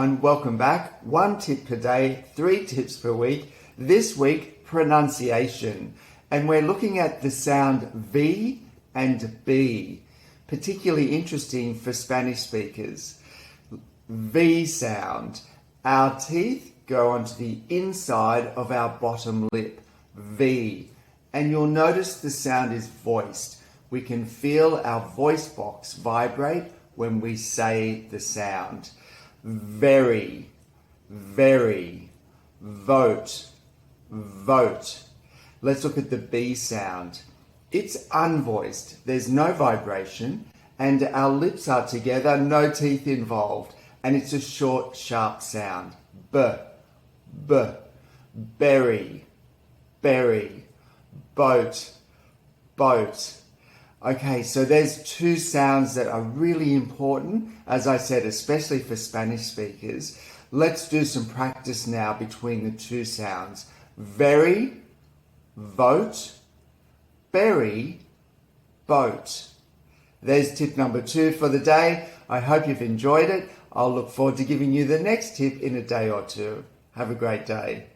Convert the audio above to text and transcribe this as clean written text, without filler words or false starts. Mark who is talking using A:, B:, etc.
A: everyone, welcome back. 1 tip per day, 3 tips per week. This week, pronunciation. And we're looking at the sound V and B, particularly interesting for Spanish speakers. V sound. Our teeth go onto the inside of our bottom lip, V. And you'll notice the sound is voiced. We can feel our voice box vibrate when we say the sound. Very, very, vote, vote. Let's look at the B sound. It's unvoiced. There's no vibration and our lips are together, no teeth involved. And it's a short, sharp sound. B, B, berry, berry, boat, boat. Okay, so there's 2 sounds that are really important, as I said, especially for Spanish speakers. Let's do some practice now between the 2 sounds. Very, vote, berry, boat. There's tip number 2 for the day. I hope you've enjoyed it. I'll look forward to giving you the next tip in a day or 2. Have a great day.